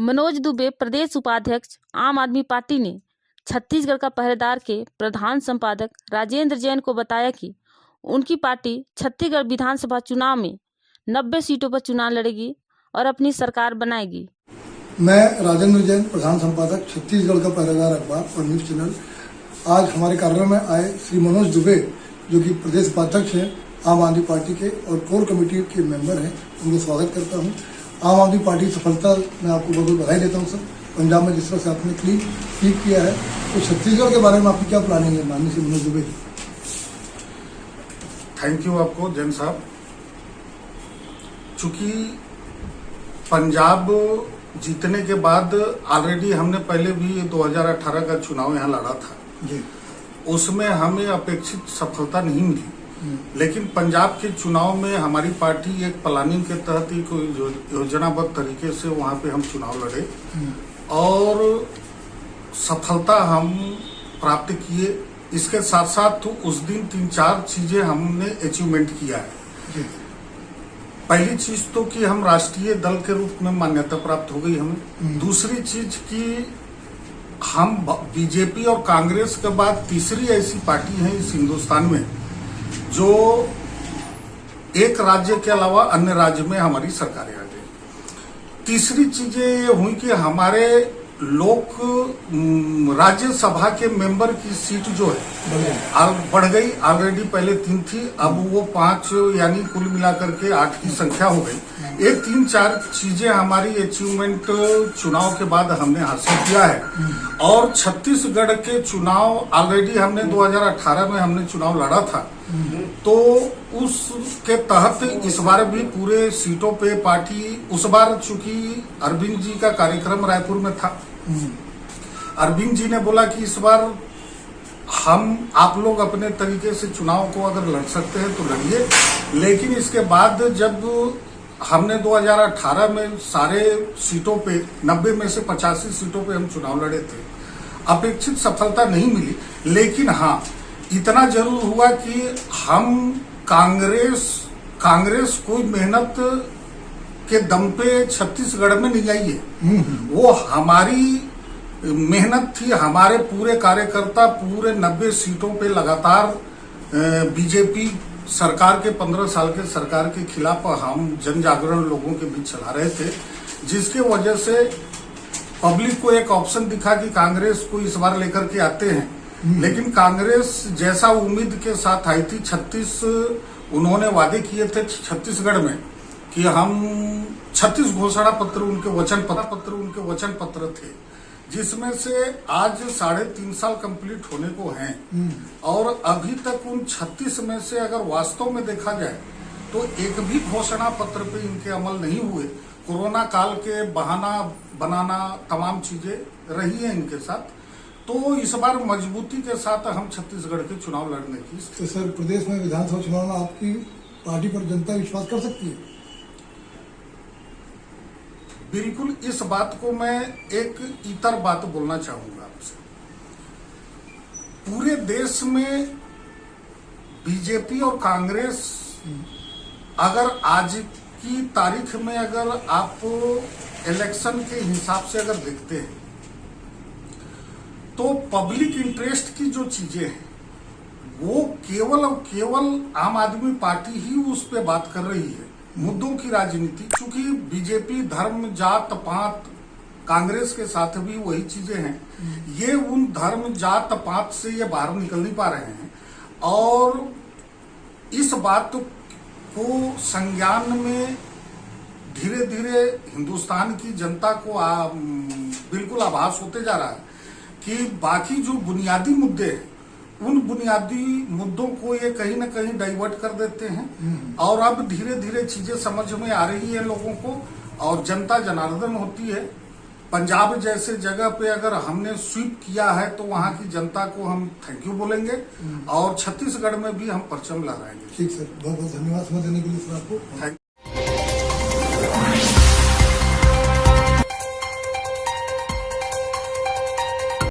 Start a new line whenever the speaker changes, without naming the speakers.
मनोज दुबे, प्रदेश उपाध्यक्ष आम आदमी पार्टी ने छत्तीसगढ़ का पहरेदार के प्रधान संपादक राजेंद्र जैन को बताया कि उनकी पार्टी छत्तीसगढ़ विधानसभा चुनाव में 90 सीटों पर चुनाव लड़ेगी और अपनी सरकार बनाएगी।
मैं राजेंद्र जैन, प्रधान संपादक छत्तीसगढ़ का पहरेदार अखबार और न्यूज चैनल, आज हमारे कार्यालय में आए श्री मनोज दुबे, जो कि प्रदेश उपाध्यक्ष हैं आम आदमी पार्टी के और कोर कमेटी के मेंबर हैं, उनको स्वागत करता हूं। आम आदमी पार्टी की सफलता मैं आपको बहुत बहुत बधाई देता हूं सर। पंजाब में जिस तरह से आपने क्लीन किया है, तो छत्तीसगढ़ के बारे में आपकी क्या प्लानिंग है माननीय श्री मनोज दुबे?
थैंक यू आपको जैन साहब। चूंकि पंजाब जीतने के बाद ऑलरेडी हमने पहले भी 2018 का चुनाव यहाँ लड़ा था जी। उसमें हमें अपेक्षित सफलता नहीं मिली, लेकिन पंजाब के चुनाव में हमारी पार्टी एक प्लानिंग के तहत एक योजनाबद्ध तरीके से वहां पे हम चुनाव लड़े और सफलता हम प्राप्त किए। इसके साथ साथ उस दिन 3-4 चीजें हमने अचीवमेंट किया है। पहली चीज तो कि हम राष्ट्रीय दल के रूप में मान्यता प्राप्त हो गई हमें। दूसरी चीज कि हम बीजेपी और कांग्रेस के बाद तीसरी ऐसी पार्टी है इस हिंदुस्तान में जो एक राज्य के अलावा अन्य राज्य में हमारी सरकारें आ गई। तीसरी चीजें ये हुई कि हमारे लोक राज्यसभा के मेंबर की सीट जो है बढ़ गई। ऑलरेडी पहले 3 थी, अब वो 5 यानी कुल मिलाकर के 8 की संख्या हो गई। एक 3-4 चीजें हमारी अचीवमेंट चुनाव के बाद हमने हासिल किया है। और छत्तीसगढ़ के चुनाव ऑलरेडी हमने 2018 में हमने चुनाव लड़ा था, तो उसके तहत इस बार भी पूरे सीटों पे पार्टी, उस बार चूंकि अरविंद जी का कार्यक्रम रायपुर में था, अरविंद जी ने बोला कि इस बार आप लोग अपने तरीके से चुनाव को अगर लड़ सकते हैं तो लड़िए। लेकिन इसके बाद जब हमने 2018 में सारे सीटों पे 90 में से 85 सीटों पे हम चुनाव लड़े थे, अपेक्षित सफलता नहीं मिली। लेकिन हाँ, इतना जरूर हुआ कि हम कांग्रेस कोई मेहनत के दम पे छत्तीसगढ़ में नहीं आई है। वो हमारी मेहनत थी। हमारे पूरे कार्यकर्ता पूरे 90 सीटों पे लगातार बीजेपी सरकार के 15 साल के सरकार के खिलाफ हम जन जागरण लोगों के बीच चला रहे थे, जिसके वजह से पब्लिक को एक ऑप्शन दिखा कि कांग्रेस को इस बार लेकर के आते हैं। लेकिन कांग्रेस जैसा उम्मीद के साथ आई थी, 36 उन्होंने वादे किए थे छत्तीसगढ़ में कि हम 36 घोषणा पत्र उनके वचन पत्र थे, जिसमें से आज 3.5 साल कंप्लीट होने को हैं। और अभी तक उन 36 में से अगर वास्तव में देखा जाए तो एक भी घोषणा पत्र पे इनके अमल नहीं हुए। कोरोना काल के बहाना बनाना तमाम चीजें रही है इनके साथ। तो इस बार मजबूती के साथ हम छत्तीसगढ़ के चुनाव लड़ने की।
तो सर, प्रदेश में विधानसभा चुनाव में आपकी पार्टी पर जनता विश्वास कर सकती है?
बिल्कुल। इस बात को मैं एक इतर बात बोलना चाहूंगा आपसे। पूरे देश में बीजेपी और कांग्रेस अगर आज की तारीख में अगर आप इलेक्शन के हिसाब से अगर देखते हैं तो पब्लिक इंटरेस्ट की जो चीजें हैं वो केवल और केवल आम आदमी पार्टी ही उस पे बात कर रही है। मुद्दों की राजनीति, चूंकि बीजेपी धर्म जात पात, कांग्रेस के साथ भी वही चीजें हैं, ये उन धर्म जात पात से ये बाहर निकल नहीं पा रहे हैं। और इस बात को संज्ञान में धीरे धीरे हिंदुस्तान की जनता को बिल्कुल आभास होते जा रहा है कि बाकी जो बुनियादी मुद्दे हैं उन बुनियादी मुद्दों को ये कहीं ना कहीं डाइवर्ट कर देते हैं। और अब धीरे धीरे चीजें समझ में आ रही है लोगों को, और जनता जनार्दन होती है। पंजाब जैसे जगह पे अगर हमने स्वीप किया है तो वहां की जनता को हम थैंक यू बोलेंगे और छत्तीसगढ़ में भी हम परचम लहराएंगे।
ठीक सर, बहुत बहुत धन्यवाद समय देने के लिए सर आपको।